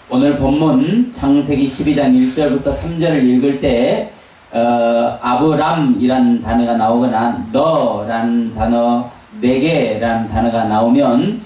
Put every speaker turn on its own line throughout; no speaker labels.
오늘 본문 창세기 12장 1절부터 3절을 읽을 때 아브람이라는 단어가 나오거나 너라는 단어, 내게라는 단어가 나오면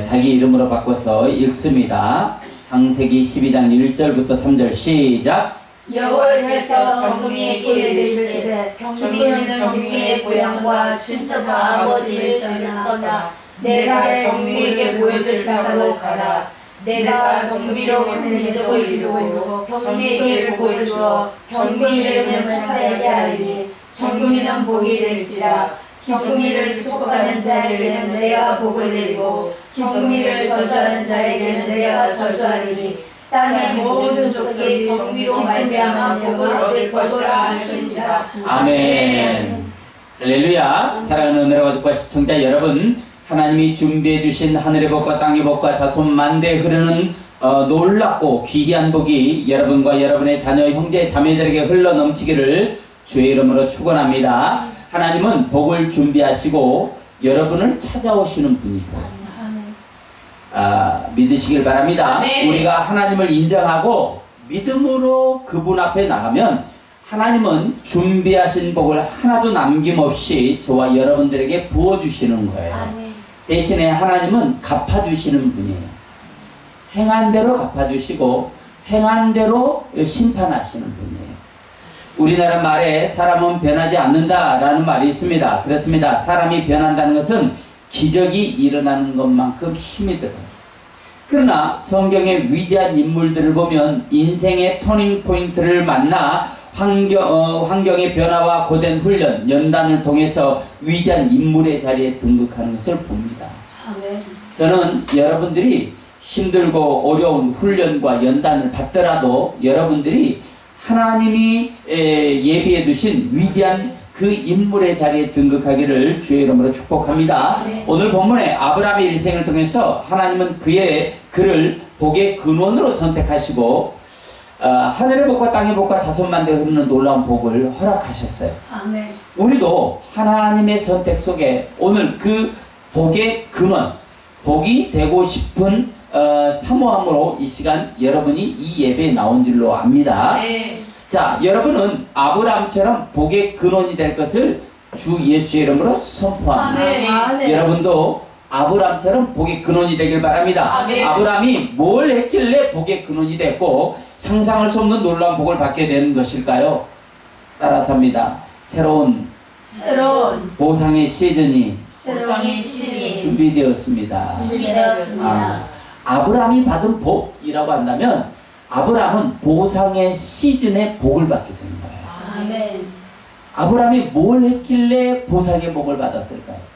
자기 이름으로 바꿔서 읽습니다. 창세기 12장 1절부터 3절 시작.
여호와께서 정미에게 이르시되 정미는 정미의 고향과 친척과 아버지를 떠나 내가 정미에게 보여줄 땅으로 가라. 내가 정미로 큰 민족을 이루고 정미에게 보여주어 정미의 이름을 찬양하게 하리니 정미는 복이 될지라. 정미를 축복하는 자에게는 내가 복을 내리고 정미를 저주하는 자에게는 내가 저주하리니 땅의 모든 족속이 정미로 말미암아 복을 얻을 것이라 하시니라.
아멘. 할렐루야. 사랑하는 은혜와 가족과 시청자 여러분, 하나님이 준비해 주신 하늘의 복과 땅의 복과 자손 만대에 흐르는 놀랍고 귀한 복이 여러분과 여러분의 자녀 형제 자매들에게 흘러 넘치기를 주의 이름으로 축원합니다. 하나님은 복을 준비하시고 여러분을 찾아오시는 분이세요. 믿으시길 바랍니다.
아멘.
우리가 하나님을 인정하고 믿음으로 그분 앞에 나가면 하나님은 준비하신 복을 하나도 남김없이 저와 여러분들에게 부어주시는 거예요.
아멘.
대신에 하나님은 갚아주시는 분이에요. 행한 대로 갚아주시고 행한 대로 심판하시는 분이에요. 우리나라 말에 사람은 변하지 않는다라는 말이 있습니다. 그렇습니다. 사람이 변한다는 것은 기적이 일어나는 것만큼 힘이 들어요. 그러나 성경의 위대한 인물들을 보면 인생의 터닝 포인트를 만나 환경의 변화와 고된 훈련, 연단을 통해서 위대한 인물의 자리에 등극하는 것을 봅니다.
아멘.
저는 여러분들이 힘들고 어려운 훈련과 연단을 받더라도 여러분들이 하나님이 예비해 두신 위대한 그 인물의 자리에 등극하기를 주의 이름으로 축복합니다.
네.
오늘 본문에 아브라함의 일생을 통해서 하나님은 그를 복의 근원으로 선택하시고 하늘의 복과 땅의 복과 자손만 되어 흐르는 놀라운 복을 허락하셨어요.
아멘.
우리도 하나님의 선택 속에 오늘 그 복의 근원, 복이 되고 싶은 사모함으로 이 시간 여러분이 이 예배에 나온 줄로 압니다.
네.
자, 여러분은 아브라함처럼 복의 근원이 될 것을 주 예수의 이름으로 선포합니다.
아멘. 아멘.
여러분도 아브라함처럼 복의 근원이 되길 바랍니다.
아멘.
아브라함이 뭘 했길래 복의 근원이 됐고 상상할 수 없는 놀라운 복을 받게 된 것일까요? 따라서 합니다. 새로운 보상의 시즌이
보상의 시즌이
준비되었습니다.
준비되었습니다.
아브라함이 받은 복이라고 한다면 아브라함은 보상의 시즌에 복을 받게 되는 거예요.
아멘.
아브라함이 뭘 했길래 보상의 복을 받았을까요?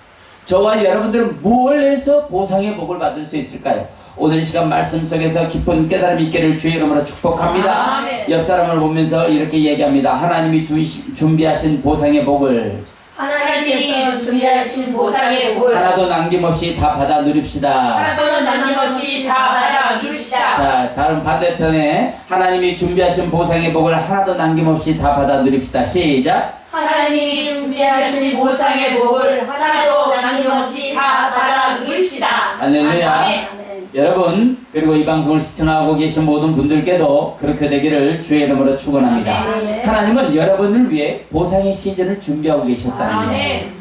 저와 여러분들은 뭘 해서 보상의 복을 받을 수 있을까요? 오늘 이 시간 말씀 속에서 깊은 깨달음이 있기를 주의 이름으로 축복합니다.
아멘.
옆 사람을 보면서 이렇게 얘기합니다. 하나님이 준비하신 보상의 복을
하나님이 준비하신 보상의 복을
하나도 남김없이 다 받아 누립시다.
하나도 남김없이 다 받아 누립시다.
자, 다른 반대편에 하나님이 준비하신 보상의 복을 하나도 남김없이 다 받아 누립시다. 시작.
하나님이 준비하신 보상의 복을 하나도 남김없이 다 받아 누립시다.
할렐루야.
아멘.
여러분, 그리고 이 방송을 시청하고 계신 모든 분들께도 그렇게 되기를 주의 이름으로 축원합니다.
아멘.
하나님은 여러분을 위해 보상의 시즌을 준비하고 계셨다는 거예요.
아멘.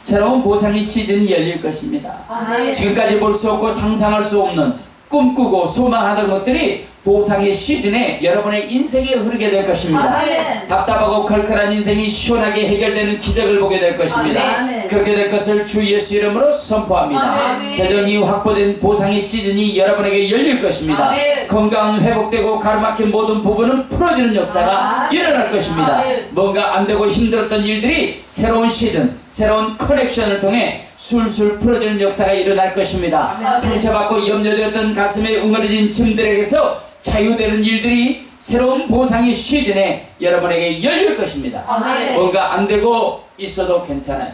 새로운 보상의 시즌이 열릴 것입니다.
아멘.
지금까지 볼 수 없고 상상할 수 없는 꿈꾸고 소망하던 것들이 보상의 시즌에 여러분의 인생에 흐르게 될 것입니다.
아멘.
답답하고 칼칼한 인생이 시원하게 해결되는 기적을 보게 될 것입니다.
아멘.
그렇게 될 것을 주 예수 이름으로 선포합니다.
아멘.
재정이 확보된 보상의 시즌이 여러분에게 열릴 것입니다.
아멘.
건강 회복되고 가로막힌 모든 부분은 풀어지는 역사가
아멘.
일어날 것입니다.
아멘.
뭔가 안 되고 힘들었던 일들이 새로운 시즌, 새로운 커넥션을 통해 술술 풀어지는 역사가 일어날 것입니다.
아멘.
상처받고 염려되었던 가슴에 응어리진 짐들에게서 자유되는 일들이 새로운 보상의 시즌에 여러분에게 열릴 것입니다.
아멘.
뭔가 안 되고 있어도 괜찮아요.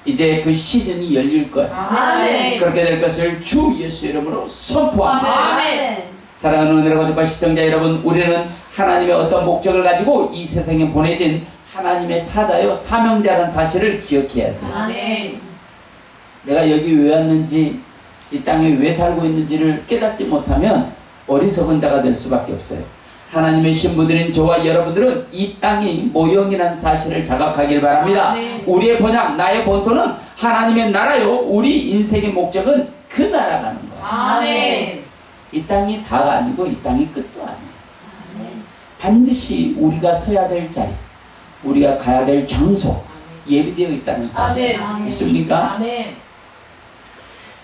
이제 그 시즌이 열릴 거예요.
아멘.
그렇게 될 것을 주 예수 이름으로 선포합니다.
아멘.
사랑하는 은혜로 가족과 시청자 여러분, 우리는 하나님의 어떤 목적을 가지고 이 세상에 보내진 하나님의 사자요 사명자라는 사실을 기억해야 돼요.
아멘.
내가 여기 왜 왔는지, 이 땅에 왜 살고 있는지를 깨닫지 못하면 어리석은 자가 될 수밖에 없어요. 하나님의 신부들인 저와 여러분들은 이 땅이 모형이라는 사실을 자각하길 바랍니다. 우리의 본향, 나의 본토는 하나님의 나라요. 우리 인생의 목적은 그 나라 가는 거예요.
아멘.
이 땅이 다가 아니고 이 땅이 끝도 아니에요. 반드시 우리가 서야 될 자리, 우리가 가야 될 장소 예비되어 있다는 사실 있습니까?
아멘.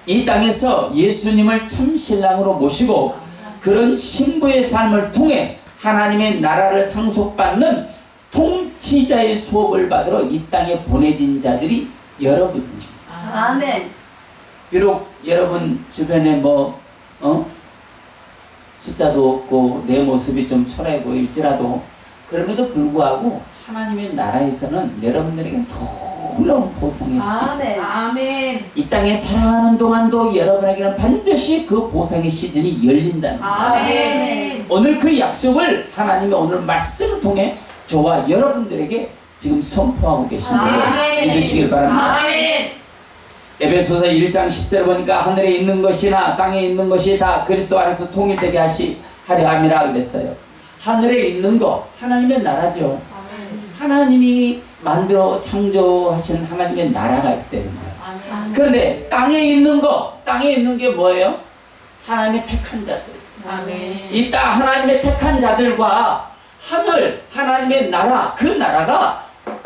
이 땅에서 예수님을 참 신랑으로 모시고 그런 신부의 삶을 통해 하나님의 나라를 상속받는 통치자의 수업을 받으러 이 땅에 보내진 자들이 여러분입니다.
아멘.
비록 여러분 주변에 숫자도 없고 내 모습이 좀 초라해 보일지라도 그럼에도 불구하고 하나님의 나라에서는 여러분들에게 놀라운 보상의 시즌,
아멘.
이 땅에 살아가는 동안도 여러분에게는 반드시 그 보상의 시즌이 열린다는 거예요.
아멘.
오늘 그 약속을 하나님의 오늘 말씀을 통해 저와 여러분들에게 지금 선포하고 계신 줄 믿으시길 바랍니다.
아멘.
에베소서 1장 10절에 보니까 하늘에 있는 것이나 땅에 있는 것이 다 그리스도 안에서 통일되게 하려 함이라 그랬어요. 하늘에 있는 것, 하나님의 나라죠. 하나님이 만들어 창조하신 하나님의 나라가 있다는 거예요. 그런데 땅에 있는 것, 땅에 있는 게 뭐예요? 하나님의 택한 자들.
아멘.
이 땅 하나님의 택한 자들과 하늘 하나님의 나라, 그 나라가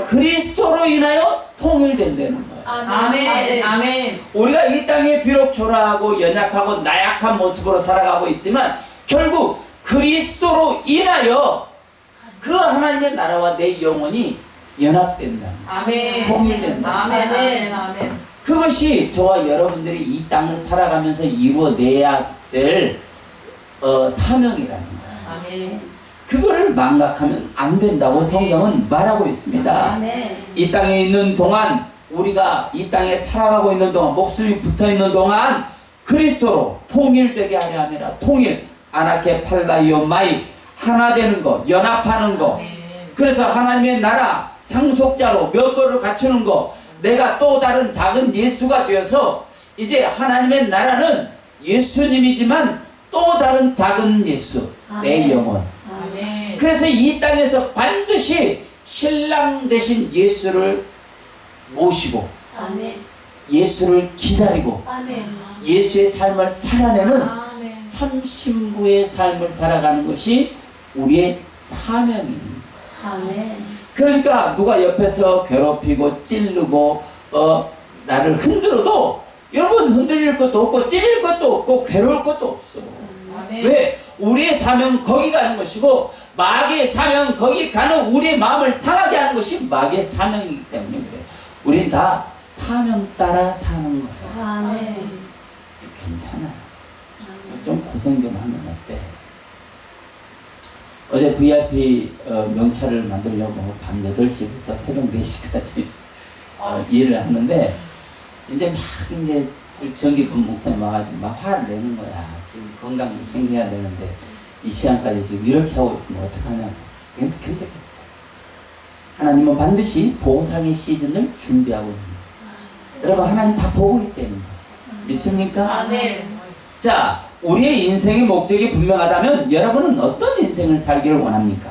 그리스도로 인하여 통일된다는 거예요.
아멘. 아멘.
우리가 이 땅에 비록 초라하고 연약하고 나약한 모습으로 살아가고 있지만 결국 그리스도로 인하여 그 하나님의 나라와 내 영혼이 연합된다.
아멘.
통일된다.
아멘. 아멘.
그것이 저와 여러분들이 이 땅을 살아가면서 이루어내야 될 사명이라는 거예요.
아멘.
그걸 망각하면 안 된다고 성경은 말하고 있습니다.
아멘.
이 땅에 있는 동안 우리가 이 땅에 살아가고 있는 동안 목숨이 붙어있는 동안 그리스도로 통일되게 하려 함이라. 통일, 아나케 팔라이오 마이, 하나 되는 거, 연합하는 거. 그래서 하나님의 나라 상속자로 면보를 갖추는 거, 내가 또 다른 작은 예수가 되어서 이제 하나님의 나라는 예수님이지만 또 다른 작은 예수, 내 영혼.
아멘.
그래서 이 땅에서 반드시 신랑 되신 예수를 모시고
아멘.
예수를 기다리고
아멘.
예수의 삶을 살아내는
아멘.
참 신부의 삶을 살아가는 것이 우리의 사명입니다.
아멘.
그러니까 누가 옆에서 괴롭히고 찌르고 나를 흔들어도 여러분 흔들릴 것도 없고 찌를 것도 없고 괴로울 것도 없어.
아멘.
왜? 우리의 사명은 거기 가는 것이고 마귀의 사명은 거기 가는 우리의 마음을 상하게 하는 것이 마귀의 사명이기 때문에 그래. 우린 다 사명 따라 사는 거야.
아멘.
괜찮아. 좀 고생 좀 하면 어때? 어제 VIP 명찰을 만들려고 밤 8시부터 새벽 4시까지 일을 하는데 이제 막 이제 정기분 목사님 와가지고 막 화를 내는 거야. 지금 건강도 챙겨야 되는데 이 시간까지 지금 이렇게 하고 있으면 어떡하냐고. 근데 괜찮아. 하나님은 반드시 보상의 시즌을 준비하고 있는 거예요. 여러분 하나님 다 보고 있다는 거예요. 믿습니까?
아멘.
자, 우리의 인생의 목적이 분명하다면 여러분은 어떤 인생을 살기를 원합니까?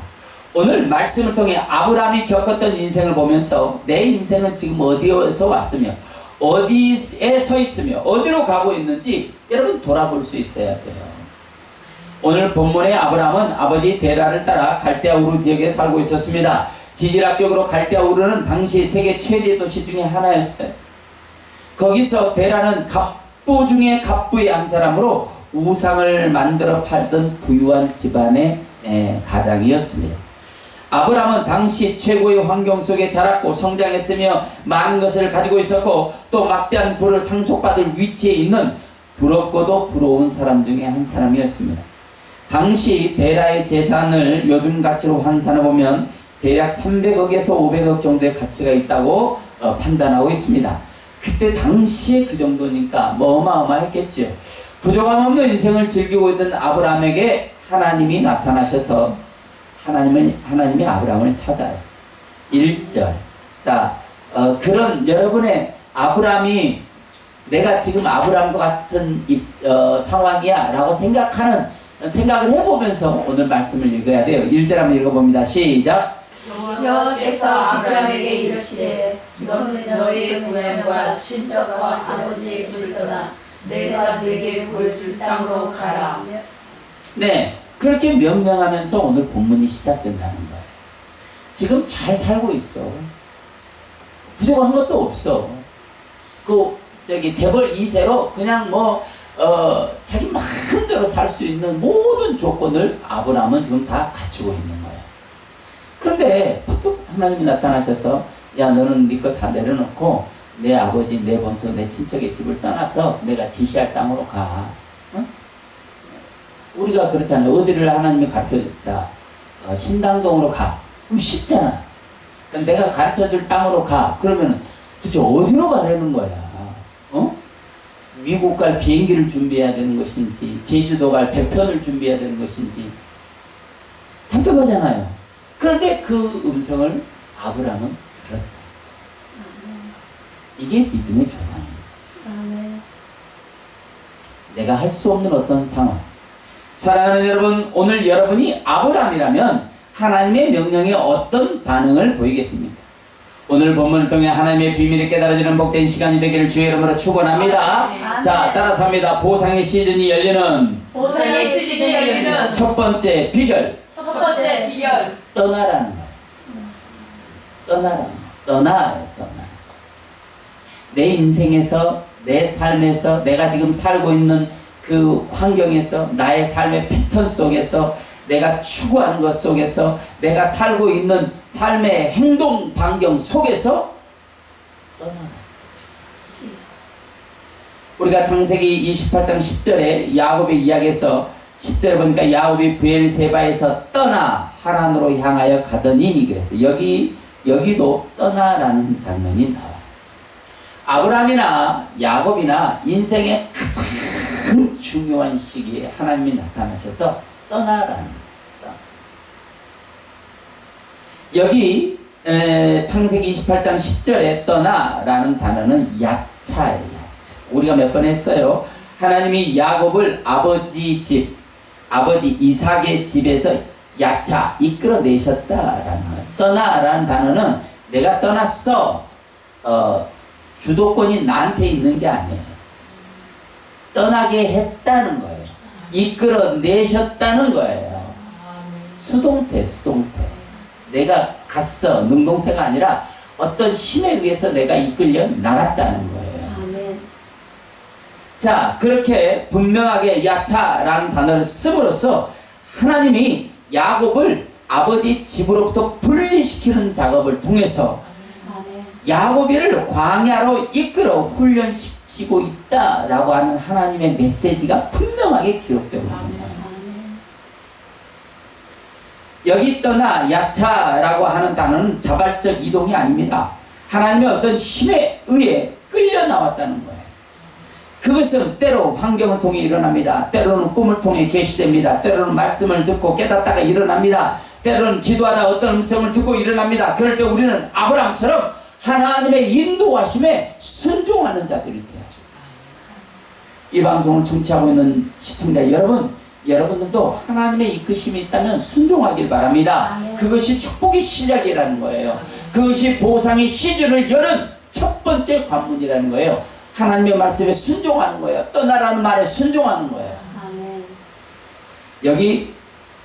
오늘 말씀을 통해 아브라함이 겪었던 인생을 보면서 내 인생은 지금 어디에서 왔으며 어디에 서 있으며 어디로 가고 있는지 여러분 돌아볼 수 있어야 돼요. 오늘 본문의 아브라함은 아버지 데라를 따라 갈대아 우르 지역에 살고 있었습니다. 지질학적으로 갈대아 우르는 당시 세계 최대 도시 중에 하나였어요. 거기서 데라는 갑부 중에 갑부의 한 사람으로 우상을 만들어 팔던 부유한 집안의 가장이었습니다. 아브라함은 당시 최고의 환경 속에 자랐고 성장했으며 많은 것을 가지고 있었고 또 막대한 부를 상속받을 위치에 있는 부럽고도 부러운 사람 중에 한 사람이었습니다. 당시 데라의 재산을 요즘 가치로 환산해 보면 대략 300억에서 500억 정도의 가치가 있다고 판단하고 있습니다. 그때 당시에 그 정도니까 뭐 어마어마했겠죠. 부족함 없는 인생을 즐기고 있던 아브라함에게 하나님이 나타나셔서 하나님이 아브라함을 찾아요. 1절. 자, 그런 여러분의 아브라함이 내가 지금 아브라함과 같은 상황이야 라고 생각하는 생각을 해보면서 오늘 말씀을 읽어야 돼요. 1절 한번 읽어봅니다. 시작.
여호와께서 아브라함에게 이르시되 너는 너의 고향과 친척과 아버지의 집을 떠나 내가 네게 보여줄 땅으로 가라.
네, 그렇게 명령하면서 오늘 본문이 시작된다는 거예요. 지금 잘 살고 있어. 부족한 것도 없어. 재벌 2세로 그냥 자기 마음대로 살 수 있는 모든 조건을 아브라함은 지금 다 갖추고 있는 거예요. 그런데 부쩍 하나님이 나타나셔서 야, 너는 네 것 다 내려놓고 내 아버지, 내 본토, 내 친척의 집을 떠나서 내가 지시할 땅으로 가. 어? 우리가 그렇잖아요. 어디를 하나님이 가르쳐줬자 신당동으로 가. 그럼 쉽잖아. 내가 가르쳐줄 땅으로 가. 그러면 도대체 어디로 가려는 거야? 미국 갈 비행기를 준비해야 되는 것인지, 제주도 갈 배편을 준비해야 되는 것인지 답답하잖아요. 그런데 그 음성을 아브라함은 들었다. 이게 믿음의 조상입니다. 내가 할 수 없는 어떤 상황. 사랑하는 여러분, 오늘 여러분이 아브라함이라면 하나님의 명령에 어떤 반응을 보이겠습니까? 오늘 본문을 통해 하나님의 비밀이 깨달아지는 복된 시간이 되기를 주의 이름으로 축원합니다. 자, 따라서 합니다. 보상의 시즌이 열리는 첫 번째 비결. 떠나라는 거예요. 떠나. 내 인생에서, 내 삶에서, 내가 지금 살고 있는 그 환경에서, 나의 삶의 패턴 속에서, 내가 추구하는 것 속에서, 내가 살고 있는 삶의 행동 반경 속에서 떠나라. 우리가 창세기 28장 10절에 야곱의 이야기에서 10절에 보니까 야곱이 브엘세바에서 떠나 하란으로 향하여 가더니 그랬어요. 여기도 떠나라는 장면이 나와요. 아브라함이나 야곱이나 인생의 가장 중요한 시기에 하나님이 나타나셔서 떠나라는 거다. 여기 창세기 28장 10절에 떠나라는 단어는 야차예요. 야차. 우리가 몇 번 했어요. 하나님이 야곱을 아버지 이삭의 집에서 야차 이끌어내셨다라는 거예요. 떠나라는 단어는 내가 떠났어. 주도권이 나한테 있는 게 아니에요. 떠나게 했다는 거예요. 이끌어내셨다는 거예요. 수동태. 내가 갔어. 능동태가 아니라 어떤 힘에 의해서 내가 이끌려 나갔다는 거예요. 자, 그렇게 분명하게 야차라는 단어를 씀으로써 하나님이 야곱을 아버지 집으로부터 분리시키는 작업을 통해서 야곱이를 광야로 이끌어 훈련시키고 있다라고 하는 하나님의 메시지가 분명하게 기록되고 있는 거예요. 여기 떠나 야차라고 하는 단어는 자발적 이동이 아닙니다. 하나님의 어떤 힘에 의해 끌려 나왔다는 거예요. 그것은 때로 환경을 통해 일어납니다. 때로는 꿈을 통해 계시됩니다. 때로는 말씀을 듣고 깨닫다가 일어납니다. 때로는 기도하다 어떤 음성을 듣고 일어납니다. 그럴 때 우리는 아브라함처럼 하나님의 인도하심에 순종하는 자들이 돼요. 이 방송을 청취하고 있는 시청자 여러분들도 하나님의 이끄심이 있다면 순종하길 바랍니다. 그것이 축복의 시작이라는 거예요. 그것이 보상의 시즌을 여는 첫 번째 관문이라는 거예요. 하나님의 말씀에 순종하는 거예요. 떠나라는 말에 순종하는 거예요. 여기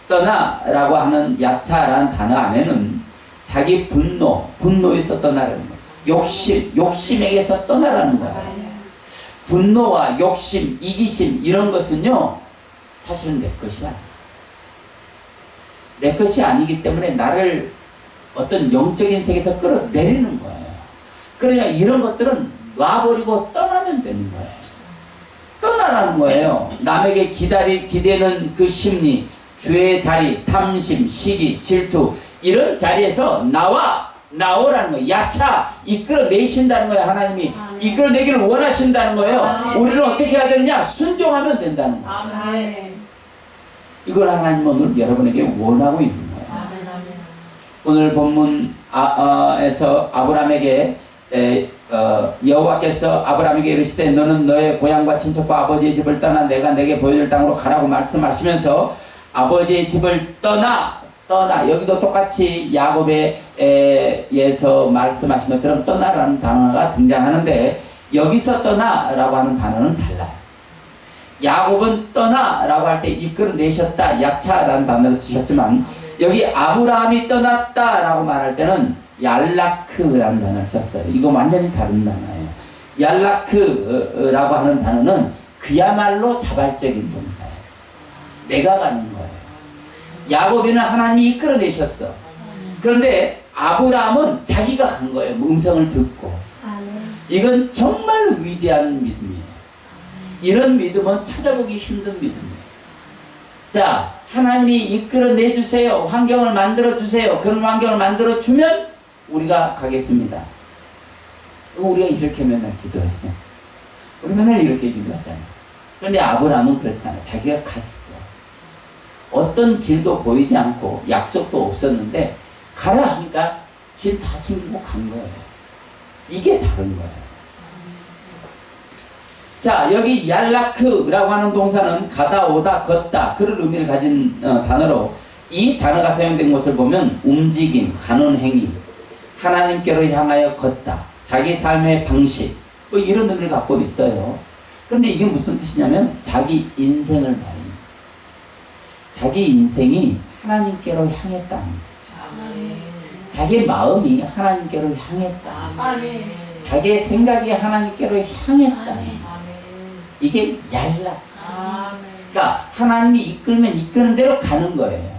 떠나라고 하는 야차라는 단어 안에는 자기 분노에서 떠나라는 거예요. 욕심에게서 떠나라는 거예요. 분노와 욕심, 이기심 이런 것은요 사실은 내 것이 아니야. 내 것이 아니기 때문에 나를 어떤 영적인 세계에서 끌어내리는 거예요. 그러니까 이런 것들은 놔버리고 떠나면 되는 거예요. 떠나라는 거예요. 남에게 기대는 그 심리, 죄의 자리, 탐심, 시기, 질투 이런 자리에서 나오라는 거예요. 야차 이끌어내신다는 거예요. 하나님이 이끌어내기를 원하신다는 거예요. 우리는 어떻게 해야 되느냐? 순종하면 된다는 거예요. 이걸 하나님은 오늘 여러분에게 원하고 있는 거예요. 오늘 본문에서 아브라함에게 여호와께서 아브라함에게 이르시되 너는 너의 고향과 친척과 아버지의 집을 떠나 내가 내게 보여줄 땅으로 가라고 말씀하시면서 아버지의 집을 떠나 여기도 똑같이 야곱에서 말씀하신 것처럼 떠나라는 단어가 등장하는데 여기서 떠나라고 하는 단어는 달라요. 야곱은 떠나라고 할 때 이끌어내셨다 약차라는 단어를 쓰셨지만 여기 아브라함이 떠났다라고 말할 때는 얄라크라는 단어를 썼어요. 이거 완전히 다른 단어예요. 얄라크라고 하는 단어는 그야말로 자발적인 동사예요. 내가 가는 거예요. 야곱이는 하나님이 이끌어내셨어. 그런데 아브라함은 자기가 간 거예요. 음성을 듣고. 이건 정말 위대한 믿음이에요. 이런 믿음은 찾아보기 힘든 믿음이에요. 자, 하나님이 이끌어내 주세요. 환경을 만들어 주세요. 그런 환경을 만들어 주면 우리가 가겠습니다. 우리가 이렇게 맨날 기도해요. 우리 맨날 이렇게 기도하잖아요. 그런데 아브라함은 그렇지 않아요. 자기가 갔어. 어떤 길도 보이지 않고 약속도 없었는데 가라 하니까 짐 다 챙기고 간 거예요. 이게 다른 거예요. 자, 여기 얄라크라고 하는 동사는 가다, 오다, 걷다 그런 의미를 가진 단어로 이 단어가 사용된 것을 보면 움직임, 가는 행위, 하나님께로 향하여 걷다, 자기 삶의 방식 뭐 이런 의미를 갖고 있어요. 그런데 이게 무슨 뜻이냐면 자기 인생을 말해요. 자기 인생이 하나님께로 향했다는 거예요. 자기 마음이 하나님께로 향했다. 자기의 생각이 하나님께로 향했다. 이게 얄라. 그러니까 하나님이 이끌면 이끄는 대로 가는 거예요.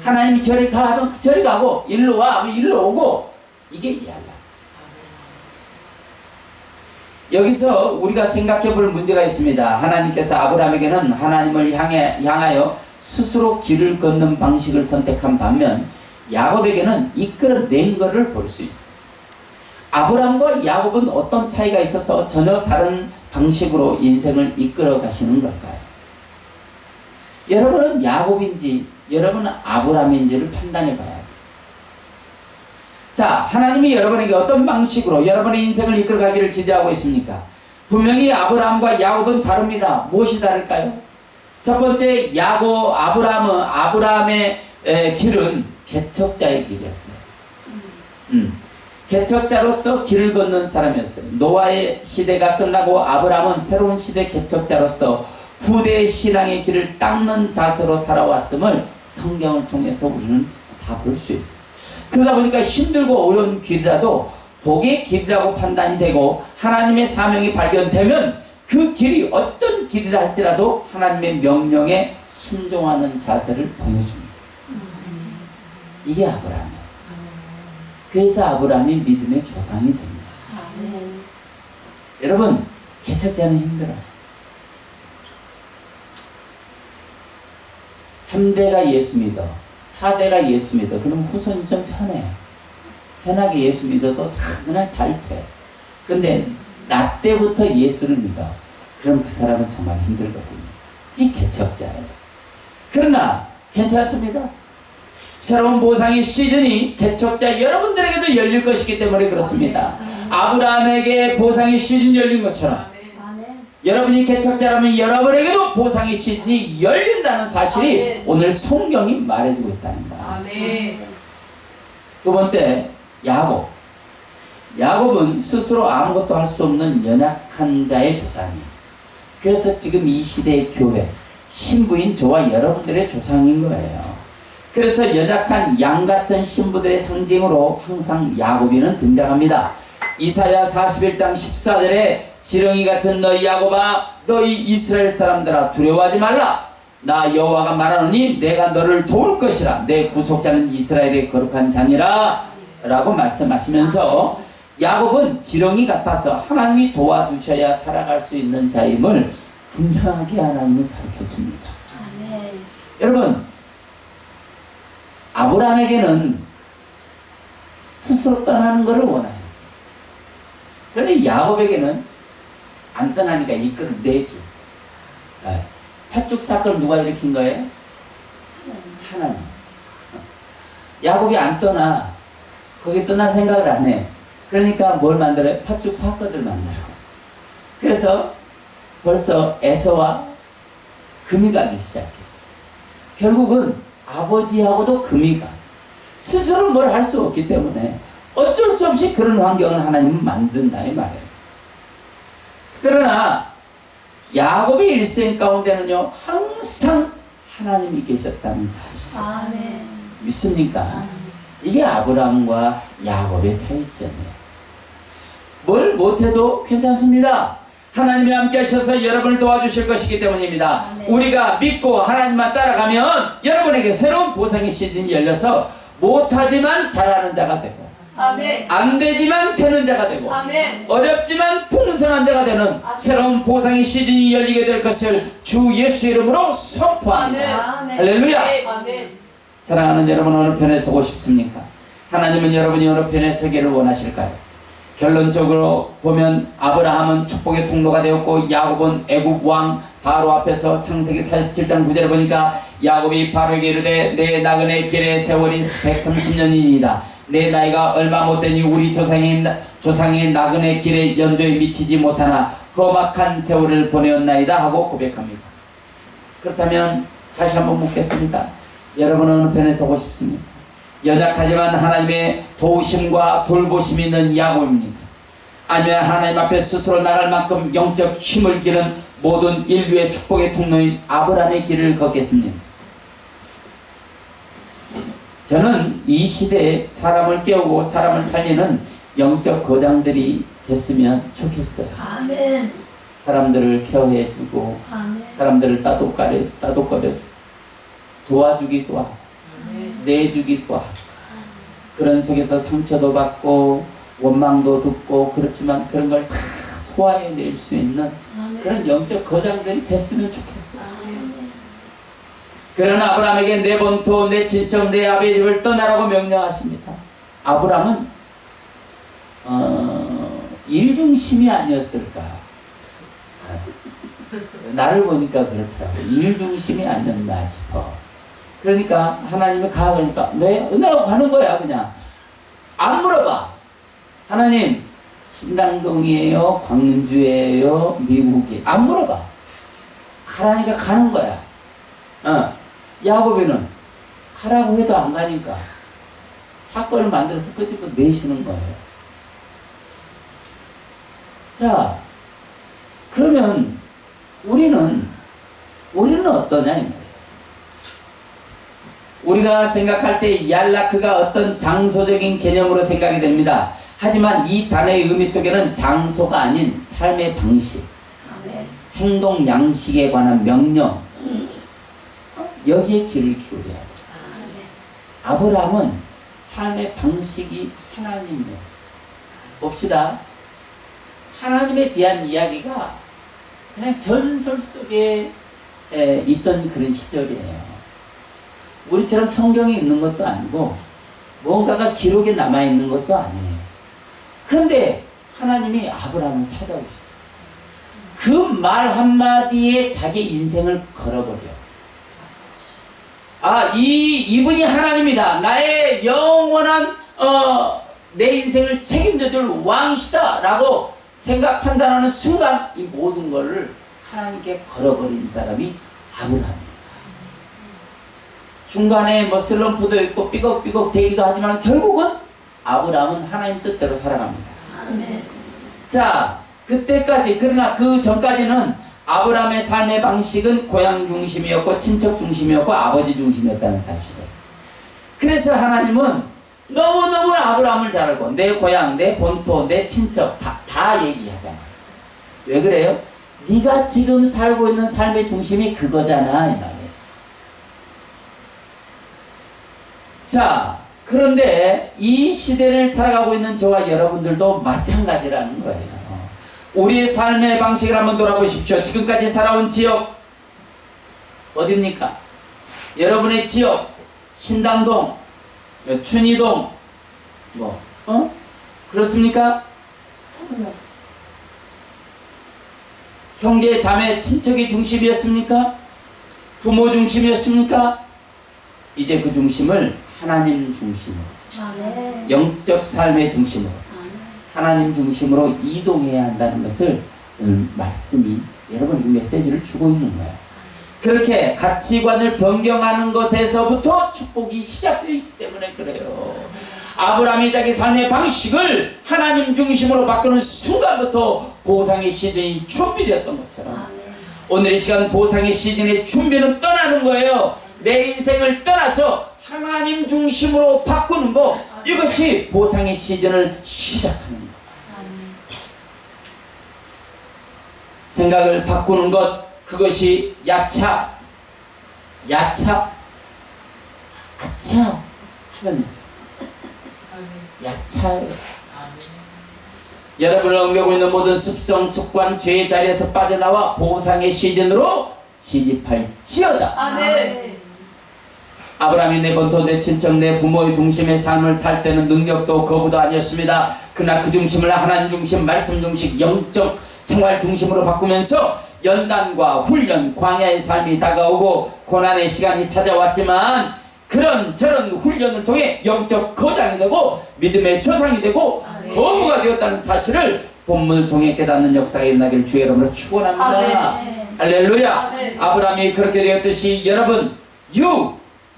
하나님이 저리 가 하면 저리 가고 일로 와 하면 일로 오고 이게 얄라. 여기서 우리가 생각해 볼 문제가 있습니다. 하나님께서 아브라함에게는 하나님을 향하여 스스로 길을 걷는 방식을 선택한 반면 야곱에게는 이끌어낸 것을 볼 수 있어요. 아브라함과 야곱은 어떤 차이가 있어서 전혀 다른 방식으로 인생을 이끌어 가시는 걸까요? 여러분은 야곱인지 여러분은 아브라함인지를 판단해 봐야 돼요. 자, 하나님이 여러분에게 어떤 방식으로 여러분의 인생을 이끌어 가기를 기대하고 있습니까? 분명히 아브라함과 야곱은 다릅니다. 무엇이 다를까요? 첫 번째, 아브라함의 길은 개척자의 길이었어요. 개척자로서 길을 걷는 사람이었어요. 노아의 시대가 끝나고 아브라함은 새로운 시대 개척자로서 후대의 신앙의 길을 닦는 자세로 살아왔음을 성경을 통해서 우리는 다 볼 수 있어요. 그러다 보니까 힘들고 어려운 길이라도 복의 길이라고 판단이 되고 하나님의 사명이 발견되면 그 길이 어떤 길이라 할지라도 하나님의 명령에 순종하는 자세를 보여줍니다. 이게 아브라함이었어요. 그래서 아브라함이 믿음의 조상이 됩니다. 여러분, 개척자는 힘들어요. 3대가 예수 믿어, 4대가 예수 믿어. 그럼 후손이 좀 편해요. 편하게 예수 믿어도 다 그냥 잘 돼. 근데 나 때부터 예수를 믿어. 그럼 그 사람은 정말 힘들거든요. 이 개척자예요. 그러나 괜찮습니다. 새로운 보상의 시즌이 개척자 여러분들에게도 열릴 것이기 때문에 그렇습니다. 아브라함에게 보상의 시즌이 열린 것처럼 여러분이 개척자라면 여러분에게도 보상의 시즌이 열린다는 사실이 오늘 성경이 말해주고 있다는 거예요. 두 번째, 야곱은 스스로 아무것도 할 수 없는 연약한 자의 조상이에요. 그래서 지금 이 시대의 교회, 신부인 저와 여러분들의 조상인 거예요. 그래서 연약한 양 같은 신부들의 상징으로 항상 야곱이는 등장합니다. 이사야 41장 14절에 지렁이 같은 너희 야곱아, 너희 이스라엘 사람들아, 두려워하지 말라. 나 여호와가 말하노니 내가 너를 도울 것이라. 내 구속자는 이스라엘의 거룩한 자니라 라고 말씀하시면서 야곱은 지렁이 같아서 하나님이 도와주셔야 살아갈 수 있는 자임을 분명하게 하나님이 가르쳐줍니다. 여러분, 아브라함에게는 스스로 떠나는 것을 원하셨어요. 그런데 야곱에게는 안 떠나니까 이끌어내줘. 팥죽 사건을 누가 일으킨 거예요? 하나님. 야곱이 안 떠나. 거기 떠날 생각을 안 해. 그러니까 뭘 만들어요? 팥죽 사건들 만들어. 그래서 벌써 에서와 금이 가기 시작해. 결국은 아버지하고도 금이 가. 스스로 뭘 할 수 없기 때문에 어쩔 수 없이 그런 환경을 하나님은 만든다 이 말이에요. 그러나 야곱의 일생 가운데는요 항상 하나님이 계셨다는 사실
아멘.
믿습니까? 이게 아브라함과 야곱의 차이점이에요. 뭘 못해도 괜찮습니다. 하나님이 함께 하셔서 여러분을 도와주실 것이기 때문입니다.
아멘.
우리가 믿고 하나님만 따라가면 여러분에게 새로운 보상의 시즌이 열려서 못하지만 잘하는 자가 되고
아멘.
안 되지만 되는 자가 되고
아멘.
어렵지만 풍성한 자가 되는 새로운 보상의 시즌이 열리게 될 것을 주 예수 이름으로 선포합니다.
아멘.
할렐루야.
아멘.
사랑하는 여러분, 어느 편에 서고 싶습니까? 하나님은 여러분이 어느 편에 서기를 원하실까요? 결론적으로 보면 아브라함은 축복의 통로가 되었고 야곱은 애굽 왕 바로 앞에서 창세기 47장 9절에 보니까 야곱이 바로에게 이르되 내 나그네 길의 세월이 130년이니이다. 내 나이가 얼마 못되니 우리 조상의 나그네 길의 연조에 미치지 못하나 험악한 세월을 보내었나이다 하고 고백합니다. 그렇다면 다시 한번 묻겠습니다. 여러분은 어느 편에 서고 싶습니까? 연약하지만 하나님의 도우심과 돌보심이 있는 야곱입니까? 아니면 하나님 앞에 스스로 나갈 만큼 영적 힘을 기른 모든 인류의 축복의 통로인 아브라함의 길을 걷겠습니까? 저는 이 시대에 사람을 깨우고 사람을 살리는 영적 거장들이 됐으면 좋겠어요.
아멘.
사람들을 케어해주고
아멘.
사람들을 따독거려주고 도와주기도 하고 내주기도 하고 그런 속에서 상처도 받고 원망도 듣고 그렇지만 그런 걸 다 소화해낼 수 있는 그런 영적 거장들이 됐으면 좋겠어요. 그러나 아브라함에게 내 본토, 내 친척, 내 아버지 집을 떠나라고 명령하십니다. 아브라함은 일중심이 아니었을까? 나를 보니까 그렇더라고. 일중심이 아니었나 싶어. 그러니까 하나님이 가 그러니까 내가 가는 거야 그냥. 안 물어봐. 하나님 신당동이에요, 광주예요, 미국이에요. 안 물어봐. 가라니까 가는 거야. 야곱이는 가라고 해도 안 가니까 사건을 만들어서 끄집어 내시는 거예요. 자, 그러면 우리는 어떠냐 이 말이에요. 우리가 생각할 때 얄라크가 어떤 장소적인 개념으로 생각이 됩니다. 하지만 이 단어의 의미 속에는 장소가 아닌 삶의 방식, 행동 양식에 관한 명령, 여기에 귀를 기울여야 돼. 아브라함은 삶의 방식이 하나님이었어. 봅시다. 하나님에 대한 이야기가 그냥 전설 속에 있던 그런 시절이에요. 우리처럼 성경이 있는 것도 아니고 뭔가가 기록에 남아있는 것도 아니에요. 그런데 하나님이 아브라함을 찾아오셨어요. 그 말 한마디에 자기 인생을 걸어버려. 이분이 하나님이다. 나의 영원한 내 인생을 책임져줄 왕이시다 라고 생각 판단하는 순간 이 모든 것을 하나님께 걸어버린 사람이 아브라함이에요. 중간에 뭐 슬럼프도 있고 삐걱삐걱 대기도 하지만 결국은 아브라함은 하나님 뜻대로 살아갑니다.
아멘.
자, 그때까지, 그러나 그 전까지는 아브라함의 삶의 방식은 고향 중심이었고 친척 중심이었고 아버지 중심이었다는 사실이에요. 그래서 하나님은 너무너무 아브라함을 잘 알고 내 고향, 내 본토, 내 친척 다 얘기하잖아요. 왜 그래요? 네가 지금 살고 있는 삶의 중심이 그거잖아 이 말이에요. 자, 그런데 이 시대를 살아가고 있는 저와 여러분들도 마찬가지라는 거예요. 우리의 삶의 방식을 한번 돌아보십시오. 지금까지 살아온 지역 어디입니까? 여러분의 지역 신당동, 춘희동 그렇습니까? 형제 자매 친척이 중심이었습니까? 부모 중심이었습니까? 이제 그 중심을 하나님 중심으로,
아멘.
영적 삶의 중심으로, 하나님 중심으로 이동해야 한다는 것을 오늘 말씀이 여러분에게 메시지를 주고 있는 거예요. 그렇게 가치관을 변경하는 것에서부터 축복이 시작되어 있기 때문에 그래요. 아브라함이 자기 삶의 방식을 하나님 중심으로 바꾸는 순간부터 보상의 시즌이 준비되었던 것처럼 오늘 이 시간 보상의 시즌의 준비는 떠나는 거예요. 내 인생을 떠나서 하나님 중심으로 바꾸는 것, 이것이 보상의 시즌을 시작하는 것. 생각을 바꾸는 것, 그것이 아차 하면서 야차예요. 여러분을 얽매고 있는 모든 습성, 습관, 죄의 자리에서 빠져나와 보상의 시즌으로 진입할지어다.
아멘.
아브라함이 내 본토, 내 친척, 내 부모의 중심의 삶을 살 때는 능력도 거부도 아니었습니다. 그러나 그 중심을 하나님 중심, 말씀 중심, 영적 생활 중심으로 바꾸면서 연단과 훈련, 광야의 삶이 다가오고 고난의 시간이 찾아왔지만 그런 저런 훈련을 통해 영적 거장이 되고 믿음의 조상이 되고 거부가 되었다는 사실을 본문을 통해 깨닫는 역사가 일어나기를 주의 이름으로 축원합니다. 할렐루야. 아브라함이 그렇게 되었듯이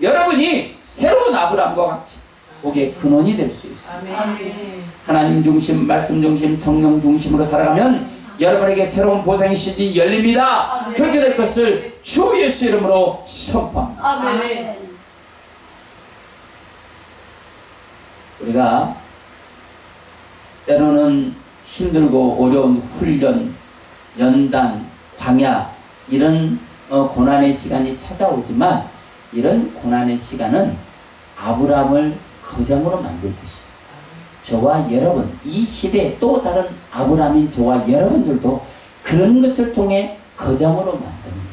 여러분이 새로운 아브라함과 같이 거기에 근원이 될 수 있습니다. 하나님 중심, 말씀 중심, 성령 중심으로 살아가면 여러분에게 새로운 보상의 시즌이 열립니다. 그렇게 될 것을 주 예수 이름으로 선포합니다.
아멘.
우리가 때로는 힘들고 어려운 훈련, 연단, 광야 이런 고난의 시간이 찾아오지만 이런 고난의 시간은 아브라함을 거장으로 만들듯이 저와 여러분, 이 시대에 또 다른 아브라함인 저와 여러분들도 그런 것을 통해 거장으로 만듭니다.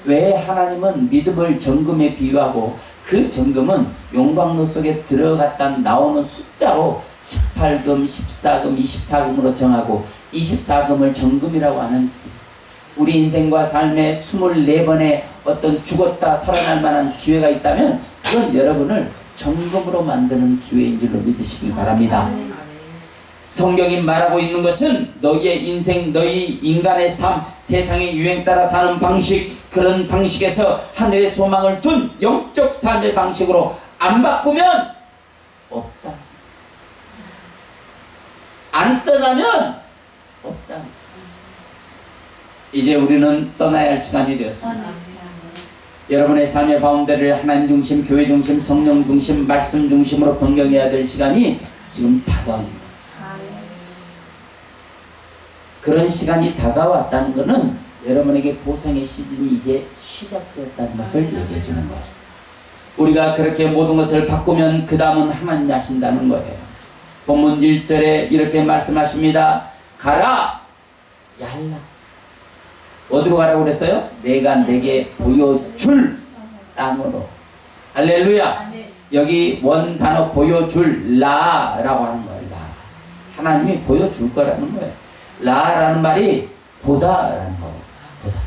왜 하나님은 믿음을 정금에 비유하고 그 정금은 용광로 속에 들어갔다 나오는 숫자로 18금, 14금, 24금으로 정하고 24금을 정금이라고 하는지 우리 인생과 삶의 24번의 어떤 죽었다 살아날 만한 기회가 있다면 그건 여러분을 정금으로 만드는 기회인 줄로 믿으시길 바랍니다. 성경이 말하고 있는 것은 너희의 인생, 너희 인간의 삶, 세상의 유행 따라 사는 방식, 그런 방식에서 하늘의 소망을 둔 영적 삶의 방식으로 안 바꾸면 없다. 안 떠나면 없다. 이제 우리는 떠나야 할 시간이 되었습니다. 여러분의 삶의 바운더리를 하나님 중심, 교회 중심, 성령 중심, 말씀 중심으로 변경해야 될 시간이 지금 다가옵니다. 그런 시간이 다가왔다는 것은 여러분에게 보상의 시즌이 이제 시작되었다는 것을 얘기해 주는 거예요. 우리가 그렇게 모든 것을 바꾸면 그 다음은 하나님이 하신다는 거예요. 본문 1절에 이렇게 말씀하십니다. 가라 얄라. 어디로 가라고 그랬어요? 내가 내게 보여줄 땅으로. 할렐루야. 여기 원 단어 보여줄 라라고 하는 거예요. 라. 하나님이 보여줄 거라는 거예요. 라라는 말이 보다라는 거예요. 보다.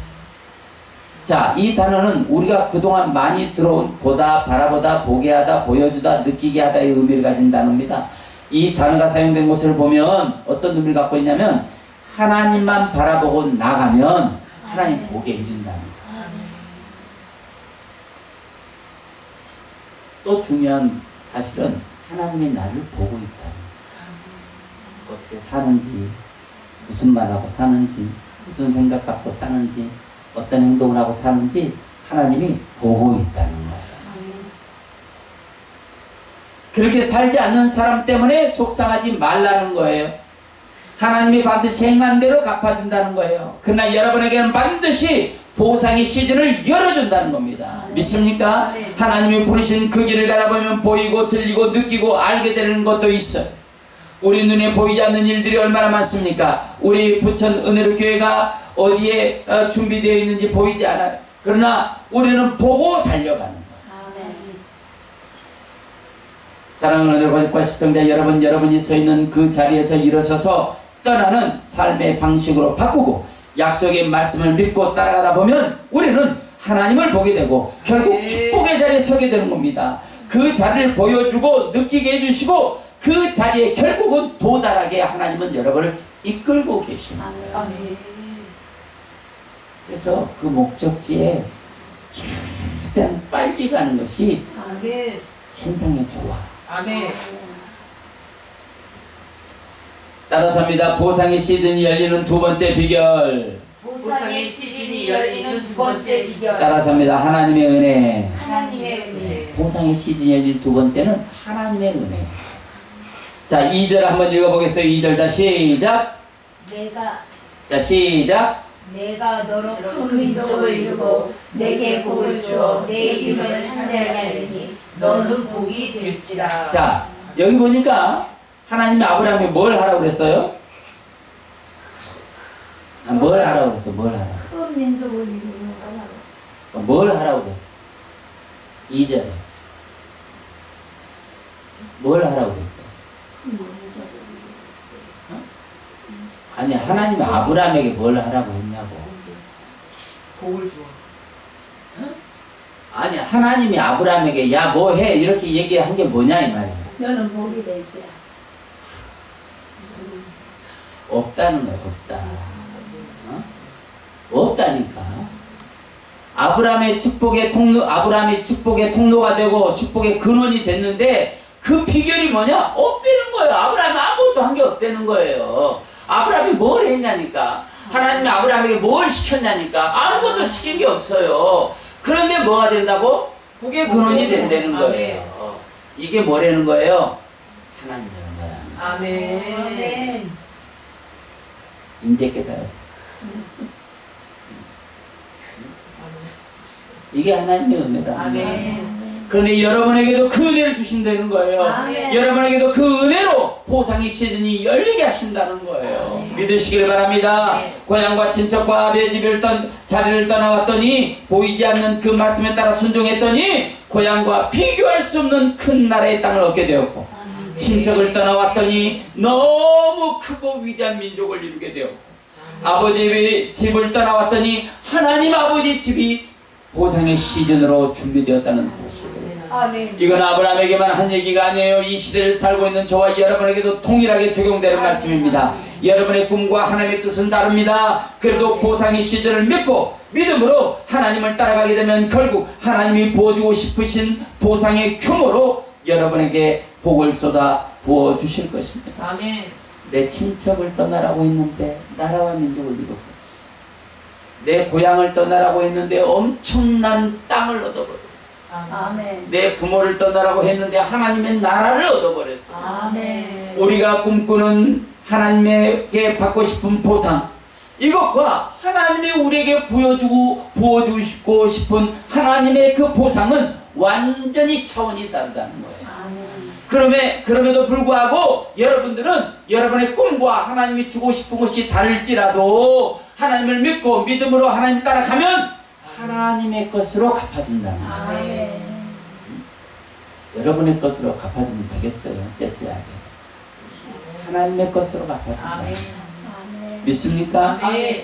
자, 이 단어는 우리가 그동안 많이 들어온 보다, 바라보다, 보게 하다, 보여주다, 느끼게 하다의 의미를 가진 단어입니다. 이 단어가 사용된 것을 보면 어떤 의미를 갖고 있냐면 하나님만 바라보고 나가면 하나님 보게 해준다는 거예요. 또 중요한 사실은 하나님이 나를 보고 있다는 거예요. 어떻게 사는지, 무슨 말하고 사는지, 무슨 생각 갖고 사는지, 어떤 행동을 하고 사는지 하나님이 보고 있다는 거예요. 그렇게 살지 않는 사람 때문에 속상하지 말라는 거예요. 하나님이 반드시 행한 대로 갚아준다는 거예요. 그러나 여러분에게는 반드시 보상의 시즌을 열어준다는 겁니다. 믿습니까? 하나님이 부르신 그 길을 가다 보면 보이고 들리고 느끼고 알게 되는 것도 있어요. 우리 눈에 보이지 않는 일들이 얼마나 많습니까? 우리 부천 은혜로 교회가 어디에 준비되어 있는지 보이지 않아요. 그러나 우리는 보고 달려가는 거예요. 사랑하는 은혜로과 시청자 여러분, 여러분이 서 있는 그 자리에서 일어서서 떠나는 삶의 방식으로 바꾸고 약속의 말씀을 믿고 따라가다 보면 우리는 하나님을 보게 되고 결국 축복의 자리에 서게 되는 겁니다. 그 자리를 보여주고 느끼게 해주시고 그 자리에 결국은 도달하게 하나님은 여러분을 이끌고 계십니다.
아멘.
그래서 그 목적지에 최대한 빨리 가는 것이
아멘.
신상에 좋아.
아멘.
따라서 합니다. 보상의 시즌이 열리는 두 번째 비결.
보상의 시즌이 열리는 두 번째 비결.
따라서 합니다. 하나님의 은혜.
하나님의 은혜.
보상의 시즌이 열린 두 번째는 하나님의 은혜. 자, 2절 한번 읽어보겠어요. 2절. 자, 시작. 자, 시작.
내가 너로 큰 민족을 이루고 내게 복을 주어 내 이름을 찬양하게 하리니 너는 복이 될지라.
자, 여기 보니까 하나님이 아브라함이 뭘 하라고 그랬어요? 뭘 하라고 그랬어? 뭘 하라고?
큰 민족을 이루고
뭘 하라고 그랬어? 2절에 뭘 하라고 그랬어? 아니, 하나님이 아브라함에게 뭘 하라고 했냐고.
복을 주어.
아니, 하나님이 아브라함에게 야 뭐 해 이렇게 얘기한 게 뭐냐 이 말이야.
너는 복이 될지라.
없다는 거야. 없다. 어? 없다니까. 아브라함의 축복의 통로가 되고 축복의 근원이 됐는데 그 비결이 뭐냐? 없다는 거예요. 아브라함이 아무것도 한 게 없다는 거예요. 아브라함이 뭘 했냐니까. 하나님이 아브라함에게 뭘 시켰냐니까. 아무것도 시킨 게 없어요. 그런데 뭐가 된다고? 복의 근원이 된다는 거예요. 이게 뭐라는 거예요? 하나님의 은혜라는 거예요.
아멘.
이제 깨달았어. 이게 하나님의 은혜라는 거예요.
아멘.
그런데 여러분에게도 그 은혜를 주신다는 거예요.
아멘.
여러분에게도 그 은혜로 보상의 시즌이 열리게 하신다는 거예요. 믿으시길 바랍니다.
네.
고향과 친척과 아비의 집을 자리를 떠나왔더니 보이지 않는 그 말씀에 따라 순종했더니 고향과 비교할 수 없는 큰 나라의 땅을 얻게 되었고 친척을 떠나왔더니 너무 크고 위대한 민족을 이루게 되었고 아버지의 집을 떠나왔더니 하나님 아버지 집이 보상의 시즌으로 준비되었다는 사실을.
아멘.
이건 아브라함에게만 한 얘기가 아니에요. 이 시대를 살고 있는 저와 여러분에게도 동일하게 적용되는 말씀입니다. 여러분의 꿈과 하나님의 뜻은 다릅니다. 그래도 보상의 시즌을 믿고 믿음으로 하나님을 따라가게 되면 결국 하나님이 부어주고 싶으신 보상의 규모로 여러분에게 복을 쏟아 부어주실 것입니다.
아멘.
내 친척을 떠나라고 했는데 나라와 민족을 잃었고 내 고향을 떠나라고 했는데 엄청난 땅을 얻어버렸어.
아멘.
내 부모를 떠나라고 했는데 하나님의 나라를 얻어버렸어.
아멘.
우리가 꿈꾸는 하나님에게 받고 싶은 보상, 이것과 하나님이 우리에게 부어주고 싶은 하나님의 그 보상은 완전히 차원이 다르다는 거예요. 그럼에도 불구하고 여러분들은 여러분의 꿈과 하나님이 주고 싶은 것이 다를지라도 하나님을 믿고 믿음으로 하나님 따라가면 하나님의 것으로 갚아준다는 거예요.
아멘.
여러분의 것으로 갚아주면 되겠어요. 째째하게. 하나님의 것으로 갚아준다.
아멘.
믿습니까?
아멘.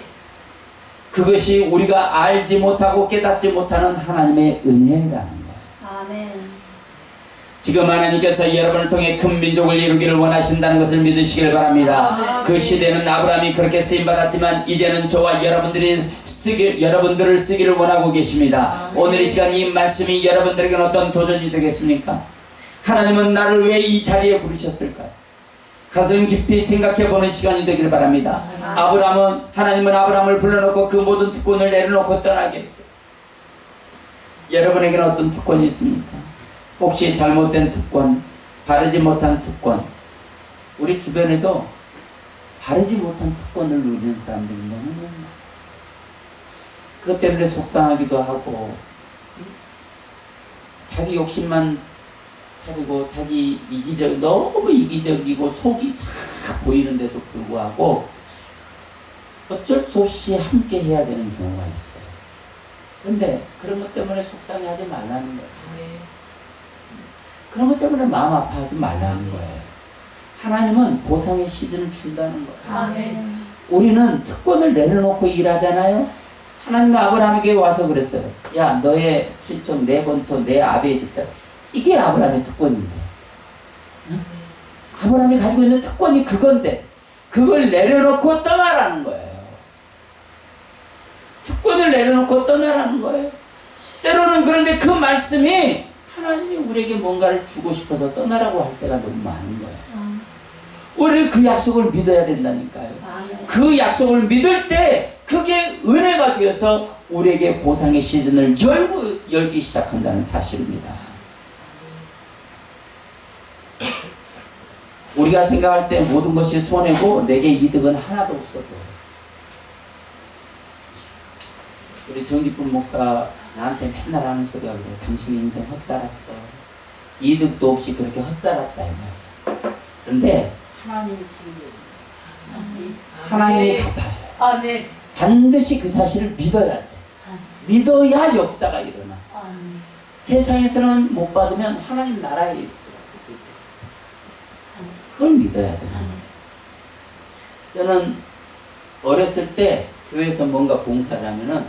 그것이 우리가 알지 못하고 깨닫지 못하는 하나님의 은혜라는 거예요.
아멘.
지금 하나님께서 여러분을 통해 큰 민족을 이루기를 원하신다는 것을 믿으시길 바랍니다. 그 시대는 아브라함이 그렇게 쓰임받았지만 이제는 저와 여러분들을 쓰기를 원하고 계십니다. 오늘 이 시간 이 말씀이 여러분들에게는 어떤 도전이 되겠습니까? 하나님은 나를 왜 이 자리에 부르셨을까요? 가슴 깊이 생각해보는 시간이 되기를 바랍니다. 하나님은 아브라함을 불러놓고 그 모든 특권을 내려놓고 떠나게 했어요. 여러분에게는 어떤 특권이 있습니까? 혹시 잘못된 특권, 바르지 못한 특권, 우리 주변에도 바르지 못한 특권을 누리는 사람들이 너무 많아요. 그것 때문에 속상하기도 하고 자기 욕심만 차리고 너무 이기적이고 속이 다 보이는데도 불구하고 어쩔 수 없이 함께 해야 되는 경우가 있어요. 그런데 그런 것 때문에 속상해하지 말라는 거예요. 그런 것 때문에 마음 아파하지 말라는 거예요. 하나님은 보상의 시즌을 준다는 거예요.
아멘.
우리는 특권을 내려놓고 일하잖아요. 하나님은 아브라함에게 와서 그랬어요. 야, 너의 친척, 내 본토, 내 아비의 집자, 이게 아브라함의 특권인데. 응? 아브라함이 가지고 있는 특권이 그건데 그걸 내려놓고 떠나라는 거예요. 특권을 내려놓고 떠나라는 거예요. 때로는 그런데 그 말씀이 하나님이 우리에게 뭔가를 주고 싶어서 떠나라고 할 때가 너무 많은 거예요. 우리는 그 약속을 믿어야 된다니까요. 그 약속을 믿을 때 그게 은혜가 되어서 우리에게 보상의 시즌을 열기 시작한다는 사실입니다. 우리가 생각할 때 모든 것이 손해고 내게 이득은 하나도 없어 보여요. 우리 정기품 목사 나한테 맨날 하는 소리가 그래. 당신 인생 헛살았어. 이득도 없이 그렇게 헛살았다 이 말이야. 그런데 하나님이 책임져요. 하나님이 갚아줘요.
아멘.
반드시 그 사실을 믿어야 돼. 믿어야 역사가 일어나. 세상에서는 못 받으면 하나님 나라에 있어. 그걸 믿어야 되는 거예요. 저는 어렸을 때 교회에서 뭔가 봉사를 하면은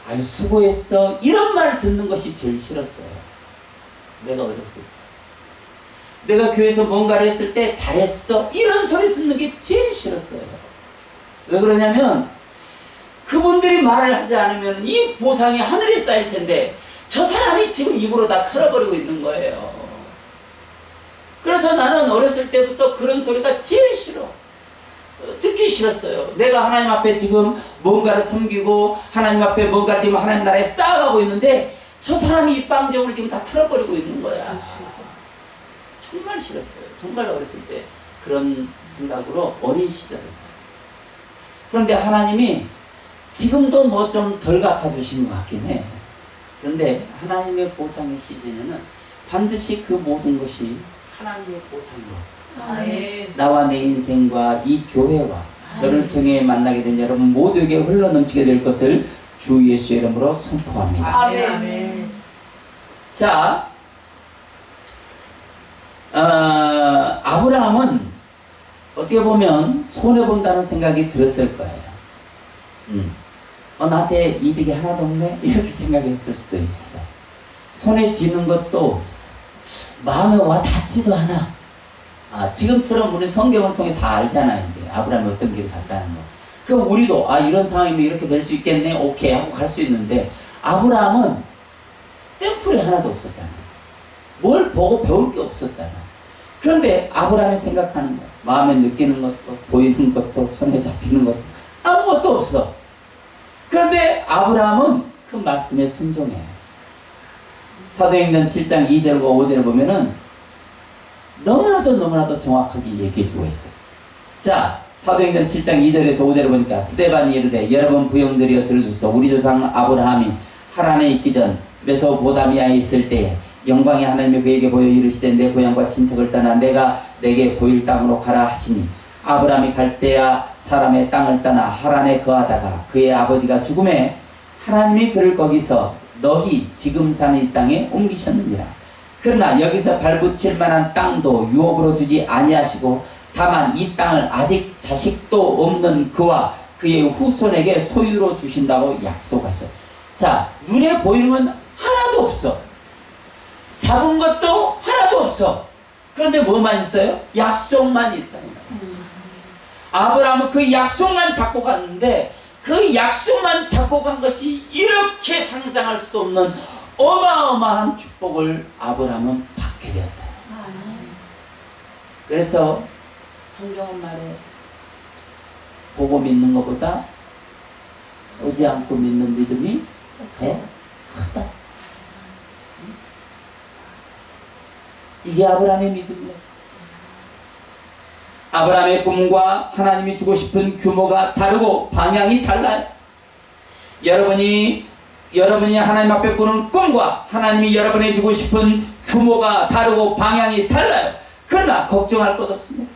아유 수고했어 이런 말을 듣는 것이 제일 싫었어요. 내가 어렸을 때 내가 교회에서 뭔가를 했을 때 잘했어 이런 소리 듣는 게 제일 싫었어요. 왜 그러냐면 그분들이 말을 하지 않으면 이 보상이 하늘에 쌓일 텐데 저 사람이 지금 입으로 다 털어버리고 있는 거예요. 그래서 나는 어렸을 때부터 그런 소리가 제일 싫어. 듣기 싫었어요. 내가 하나님 앞에 지금 뭔가를 섬기고 하나님 앞에 뭔가를 지금 하나님 나라에 쌓아가고 있는데 저 사람이 입방적으로 지금 다 털어버리고 있는 거야. 정말 싫었어요. 정말 어렸을 때 그런 생각으로 어린 시절을 살았어요. 그런데 하나님이 지금도 뭐 좀 덜 갚아주신 것 같긴 해. 그런데 하나님의 보상의 시즌에는 반드시 그 모든 것이 하나님의 보상으로 나와 내 인생과 이 교회와 저를 통해 만나게 된 여러분 모두에게 흘러넘치게 될 것을 주 예수의 이름으로 선포합니다.
아멘.
자, 아브라함은 어떻게 보면 손해본다는 생각이 들었을 거예요. 나한테 이득이 하나도 없네? 이렇게 생각했을 수도 있어. 손에 쥐는 것도 없어. 마음에 와 닿지도 않아. 지금처럼 우리 성경을 통해 다 알잖아. 이제 아브라함이 어떤 길을 갔다는 거. 그럼 우리도 이런 상황이면 이렇게 될 수 있겠네 오케이 하고 갈 수 있는데 아브라함은 샘플이 하나도 없었잖아. 뭘 보고 배울 게 없었잖아. 그런데 아브라함이 생각하는 거 마음에 느끼는 것도 보이는 것도 손에 잡히는 것도 아무것도 없어. 그런데 아브라함은 그 말씀에 순종해요. 사도행전 7장 2절과 5절을 보면은 너무나도 정확하게 얘기해주고 있어요. 자, 사도행전 7장 2절에서 5절을 보니까 스데반이 이르되 여러분 부형들이여 들으소서. 우리 조상 아브라함이 하란에 있기 전 메소포타미아에 있을 때에 영광의 하나님이 그에게 보여 이르시되 내 고향과 친척을 떠나 내가 내게 보일 땅으로 가라 하시니 아브라함이 갈대아 사람의 땅을 떠나 하란에 거하다가 그의 아버지가 죽음에 하나님이 그를 거기서 너희 지금 사는 이 땅에 옮기셨느니라. 그러나 여기서 발붙일 만한 땅도 유업으로 주지 아니하시고 다만 이 땅을 아직 자식도 없는 그와 그의 후손에게 소유로 주신다고 약속하셨. 자, 눈에 보이는 건 하나도 없어. 잡은 것도 하나도 없어. 그런데 뭐만 있어요? 약속만 있다. 아브라함은 그 약속만 잡고 갔는데 그 약속만 잡고 간 것이 이렇게 상상할 수도 없는 어마어마한 축복을 아브라함은 받게 되었다. 그래서 성경은 말해 보고 믿는 것보다 오지 않고 믿는 믿음이 더 크다. 이게 아브라함의 믿음이었어. 아브라함의 꿈과 하나님이 주고 싶은 규모가 다르고 방향이 달라요. 여러분이 하나님 앞에 꾸는 꿈과 하나님이 여러분이 주고 싶은 규모가 다르고 방향이 달라요. 그러나 걱정할 것 없습니다.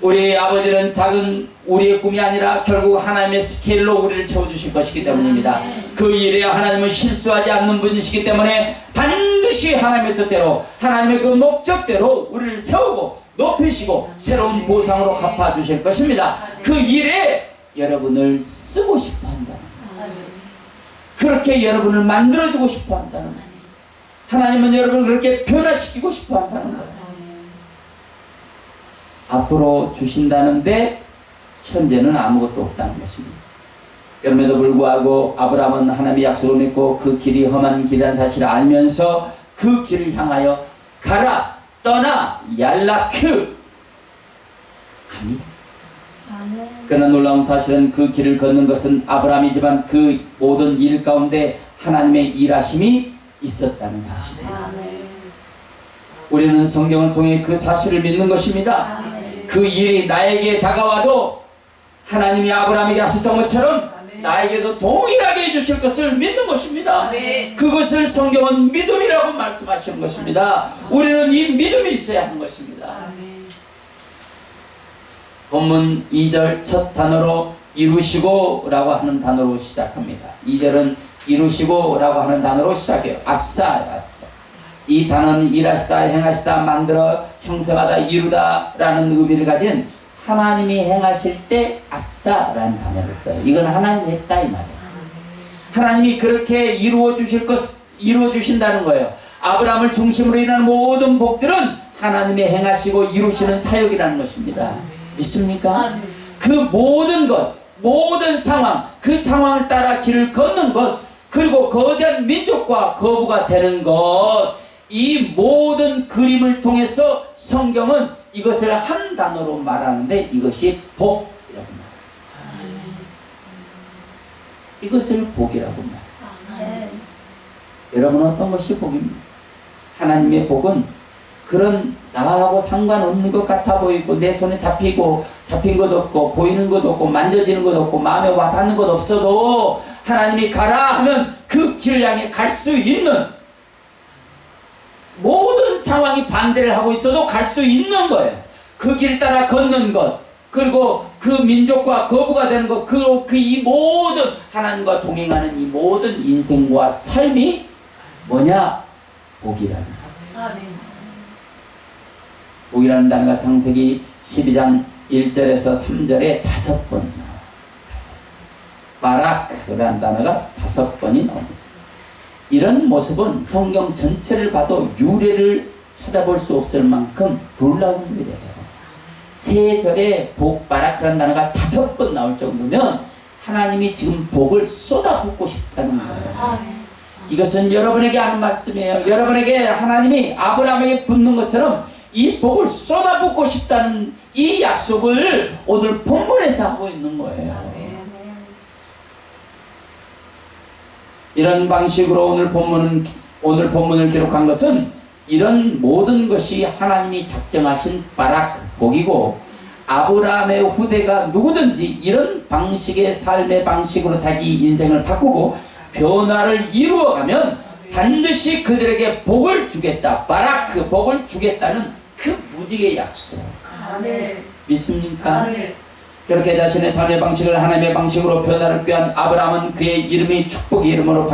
우리 아버지는 작은 우리의 꿈이 아니라 결국 하나님의 스케일로 우리를 채워주실 것이기 때문입니다. 그 일에 하나님은 실수하지 않는 분이시기 때문에 반드시 하나님의 뜻대로 하나님의 그 목적대로 우리를 세우고 높이시고 새로운 보상으로 갚아주실 것입니다. 그 일에 여러분을 쓰고 싶어 한다는 거예요. 그렇게 여러분을 만들어주고 싶어 한다는 거예요. 하나님은 여러분을 그렇게 변화시키고 싶어 한다는 거예요. 앞으로 주신다는데 현재는 아무것도 없다는 것입니다. 그럼에도 불구하고 아브라함은 하나님의 약속을 믿고 그 길이 험한 길이라는 사실을 알면서 그 길을 향하여 가라, 떠나, 얄라큐 갑니다. 그러나 놀라운 사실은 그 길을 걷는 것은 아브라함이지만 그 모든 일 가운데 하나님의 일하심이 있었다는 사실이에요. 우리는 성경을 통해 그 사실을 믿는 것입니다. 그 일이 나에게 다가와도 하나님이 아브라함에게 하셨던 것처럼 나에게도 동일하게 해주실 것을 믿는 것입니다. 그것을 성경은 믿음이라고 말씀하시는 것입니다. 우리는 이 믿음이 있어야 하는 것입니다. 본문 2절 첫 단어로 이루시고 라고 하는 단어로 시작합니다. 2절은 이루시고 라고 하는 단어로 시작해요. 아싸, 아싸. 이 단어는 일하시다, 행하시다, 만들어, 형성하다, 이루다 라는 의미를 가진 하나님이 행하실 때 아싸 라는 단어를 써요. 이건 하나님이 했다 이 말이에요. 하나님이 그렇게 이루어 주신다는 거예요. 아브라함을 중심으로 일하는 모든 복들은 하나님이 행하시고 이루시는 사역이라는 것입니다. 믿습니까? 그 모든 것, 모든 상황, 그 상황을 따라 길을 걷는 것, 그리고 거대한 민족과 거부가 되는 것, 이 모든 그림을 통해서 성경은 이것을 한 단어로 말하는데 이것이 복이라고 말해요. 이것을 복이라고 말해요. 여러분 어떤 것이 복입니까? 하나님의 복은 그런 나하고 상관없는 것 같아 보이고 내 손에 잡힌 것 없고 보이는 것 없고 만져지는 것 없고 마음에 와닿는 것 없어도 하나님이 가라 하면 그 길을 향해 갈 수 있는, 모든 상황이 반대를 하고 있어도 갈 수 있는 거예요. 그 길 따라 걷는 것, 그리고 그 민족과 거부가 되는 것, 그리고 이 모든 하나님과 동행하는 이 모든 인생과 삶이 뭐냐? 복이라는 거예요. 복이라는 단어가 창세기 12장 1절에서 3절에 5번 나와요. 바라크라는 단어가 5번이 나옵니다. 이런 모습은 성경 전체를 봐도 유래를 찾아볼 수 없을 만큼 놀라운 일이에요. 3절에 복, 바라크라는 단어가 5번 나올 정도면 하나님이 지금 복을 쏟아붓고 싶다는 거예요. 이것은 여러분에게 하는 말씀이에요. 여러분에게 하나님이 아브라함에게 붓는 것처럼 이 복을 쏟아붓고 싶다는 이 약속을 오늘 본문에서 하고 있는 거예요. 이런 방식으로 오늘 본문을 기록한 것은 이런 모든 것이 하나님이 작정하신 바라크, 복이고, 아브라함의 후대가 누구든지 이런 방식의 삶의 방식으로 자기 인생을 바꾸고 변화를 이루어가면 반드시 그들에게 복을 주겠다. 바라크, 복을 주겠다는 그 무지개 약속. 믿습니까? 그렇게 자신의 삶의 방식을 하나님의 방식으로 변화를 꾀한 아브라함은 그의 이름이 축복의 이름으로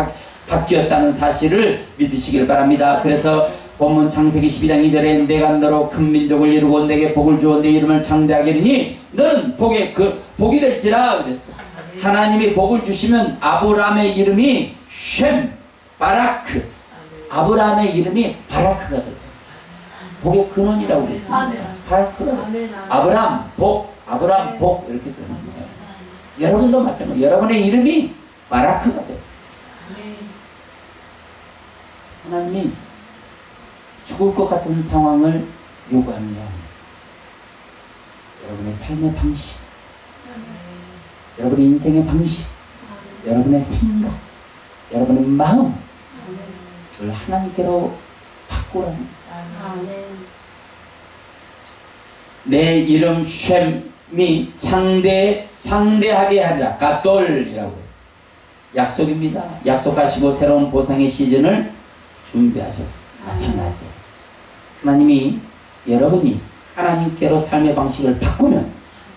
바뀌었다는 사실을 믿으시길 바랍니다. 그래서 본문 창세기 12장 2절에 내가 너로 큰 민족을 이루고 내게 복을 주어 내 이름을 창대하게 하리니 너는 복이 될지라 그랬어. 하나님이 복을 주시면 아브라함의 이름이 쉔, 바라크, 아브라함의 이름이 바라크가 됐다. 복의 근원이라고 그랬습니다. 바라크가 아브라함 복 이렇게 되는 거예요. 여러분도 마찬가지예요. 여러분의 이름이 바라크가 돼요. 하나님이 죽을 것 같은 상황을 요구하는 게 아니에요. 여러분의 삶의 방식, 여러분의 인생의 방식, 여러분의 생각, 여러분의 마음을 하나님께로 바꾸라는 거예요. 내 이름 쉔이 창대하게 하리라. 가돌이라고 했어요. 약속입니다. 약속하시고 새로운 보상의 시즌을 준비하셨어요. 마찬가지예요. 하나님이 여러분이 하나님께로 삶의 방식을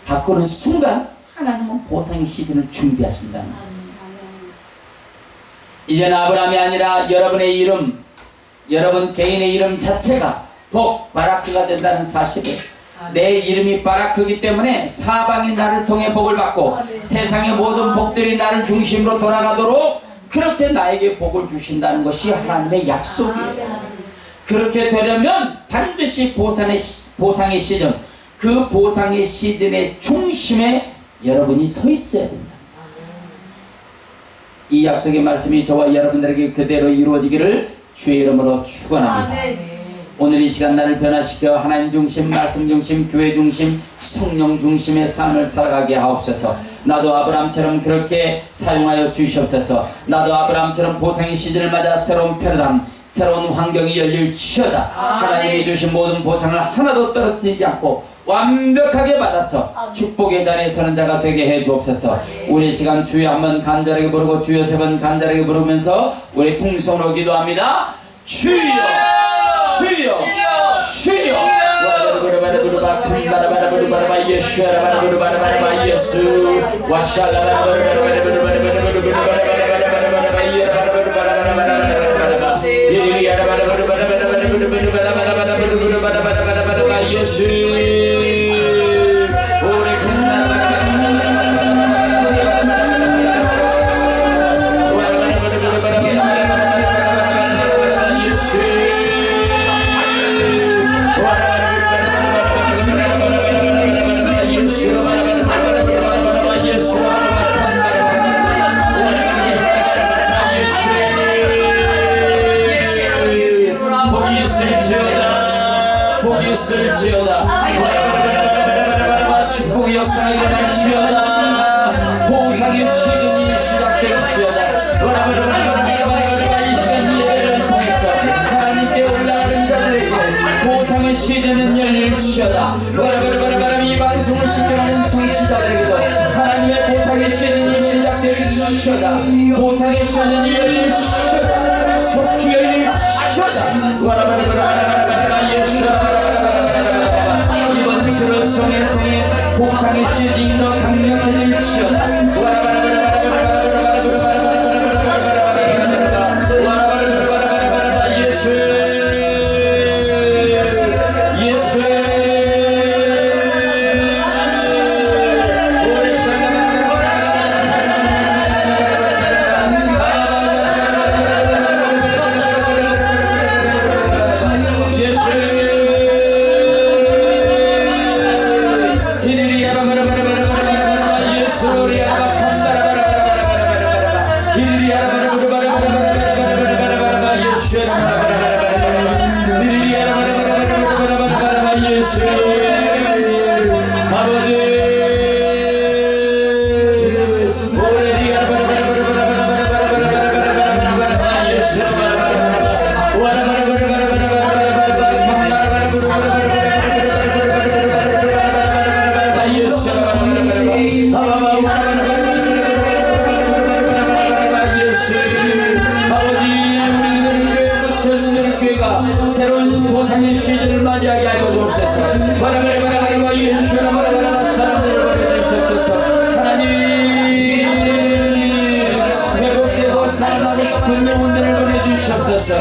바꾸는 순간 하나님은 보상의 시즌을 준비하신다는 거예요. 이제는 아브라함이 아니라 여러분의 이름, 여러분 개인의 이름 자체가 복, 바라크가 된다는 사실을, 내 이름이 바라크이기 때문에 사방이 나를 통해 복을 받고 세상의 모든 복들이 나를 중심으로 돌아가도록 그렇게 나에게 복을 주신다는 것이 하나님의 약속이에요. 그렇게 되려면 반드시 보상의 시즌, 그 보상의 시즌의 중심에 여러분이 서 있어야 된다. 이 약속의 말씀이 저와 여러분들에게 그대로 이루어지기를 주의 이름으로 축원합니다. 오늘 이 시간 나를 변화시켜 하나님 중심, 말씀 중심, 교회 중심, 성령 중심의 삶을 살아가게 하옵소서. 나도 아브라함처럼 그렇게 사용하여 주시옵소서. 나도 아브라함처럼 보상의 시즌을 맞아 새로운 패러다임, 새로운 환경이 열릴지어다. 하나님이 주신 모든 보상을 하나도 떨어뜨리지 않고 완벽하게 받아서 축복의 자리에 서는 자가 되게 해 주옵소서. 우리 시간 주여 한번 간절하게 부르고 주여 세 번 간절하게 부르면서 우리 통성으로 기도합니다. 주여 주여 주여 와라바라바라바라바 큼바라바라바라바라바 예수라바라바라바라바라바 예수 와샬라바라바라바라바라바라바라바라바라바라바라바라바라바라바라바라바 예라바라바라바라바라바라바라바라바라바라바라바라바라바라바라바라바라 예리리야라바라바라바라바라바라바라바라바라바 예수 있을지어다. 축복의 역사가 일어날지어다. 보상의 시즌이 시작될지어다. 이 시간 예배를 통해서 하나님께 올라가는 자들에게 보상의 시즌은 열릴지어다. 이 방송을 시청하는 청취자들에게도 하나님의 보상의 시즌이 시작될지어다. 보상의 시즌이 열릴지어다. 속히 열릴지어다. 이번 주를 성에 통해 보상의 시즌이 더 강력해질지어다. 예수 예수 새로운 보상의 시즌을 맞이하게 하여 주옵소서. 사람들을 보내주시옵소서. 하나님 회복되고 살아나고 싶은 영혼들을 보내주시옵소서.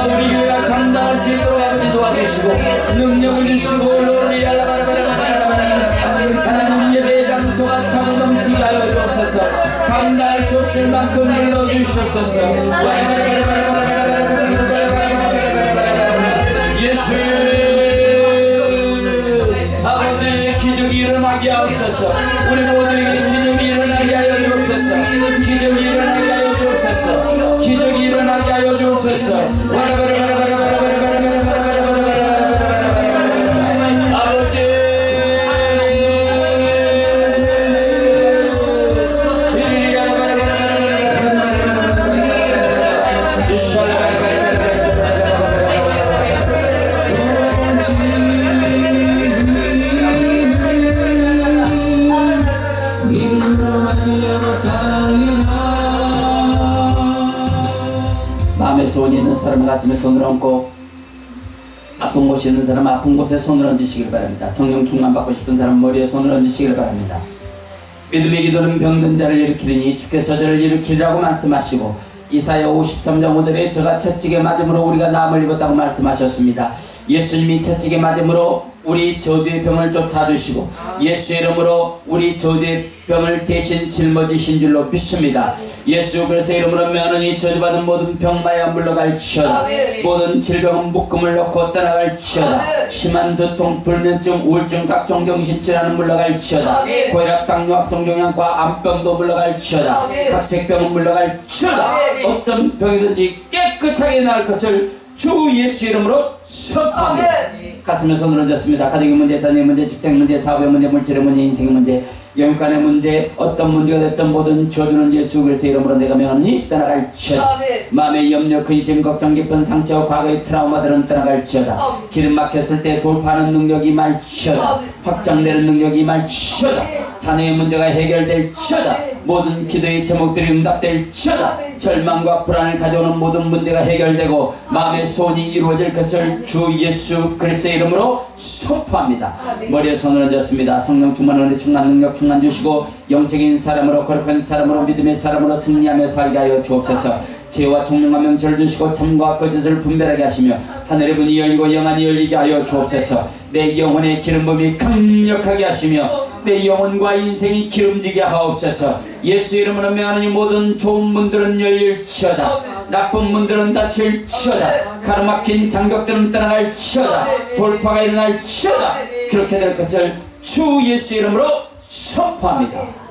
우리 교회가 감당할 수 있도록 아버지 도와주시고 능력을 주시고 하나님 예배의 장소가 차고 넘치게 하여 주옵소서. 감당할 수 없을 만큼 눌러주시옵소서. 예수 아버지 기적이 일어나게 하옵소서. 우리 모두에게 기적이 일어나게 하여 주옵소서. 기적이 일어나게 하여 주옵소서. 기적이 일어나게 하여 주옵소서. 아버지 마음에 소원이 있는 사람은 가슴에 손을 얹고 아픈 곳이 있는 사람은 아픈 곳에 손을 얹으시길 바랍니다. 성령 충만 받고 싶은 사람은 머리에 손을 얹으시길 바랍니다. 믿음의 기도는 병든 자를 일으키리니 주께서 저를 일으키리라고 말씀하시고 이사야 53장 5절에 저가 채찍에 맞음으로 우리가 나음을 입었다고 말씀하셨습니다. 예수님이 채찍에 맞음으로 우리 저주의 병을 쫓아주시고 예수의 이름으로 우리 저주의 병을 대신 짊어지신 줄로 믿습니다. 예수 그리스도의 이름으로 명하노니 저주받은 모든 병마야 물러갈지어다. 모든 질병은 묶음을 놓고 떠나갈지어다. 심한 두통, 불면증, 우울증, 각종 정신질환은 물러갈지어다. 고혈압, 당뇨, 악성종양과 암병도 물러갈지어다. 각색병은 물러갈지어다. 어떤 병이든지 깨끗하게 나을 것을 주 예수 이름으로 선포합니다. 가슴에 손을 얹었습니다. 가족의 문제, 자녀의 문제, 직장 문제, 사업의 문제, 물질의 문제, 인생의 문제, 영육간의 문제, 어떤 문제가 됐던 모든 저주는 예수 그리스도의 이름으로 내가 명하노니 떠나갈지어다. 마음의 염려, 근심, 걱정, 깊은 상처, 과거의 트라우마들은 떠나갈지어다. 기름 막혔을 때 돌파하는 능력이 말지어다. 확장되는 능력이 말지어다. 자녀의 문제가 해결될지어다. 모든 기도의 제목들이 응답될지어다. 절망과 불안을 가져오는 모든 문제가 해결되고 마음의 소원이 이루어질 것을 주 예수 그리스도의 이름으로 선포합니다. 머리에 손을 얹었습니다. 성령 충만, 은혜 충만, 능력 충만 주시고 영적인 사람으로, 거룩한 사람으로, 믿음의 사람으로 승리하며 살게 하여 주옵소서. 지혜와 총명한 명철을 주시고 참과 거짓을 분별하게 하시며 하늘의 문이 열리고 영안이 열리게 하여 주옵소서. 내 영혼의 기름붐이 강력하게 하시며 내 영혼과 인생이 기름지게 하옵소서. 예수 이름으로 명하노니 모든 좋은 문들은 열릴지어다. 나쁜 문들은 닫힐지어다. 가로막힌 장벽들은 떠나갈지어다. 돌파가 일어날지어다. 그렇게 될 것을 주 예수 이름으로 선포합니다.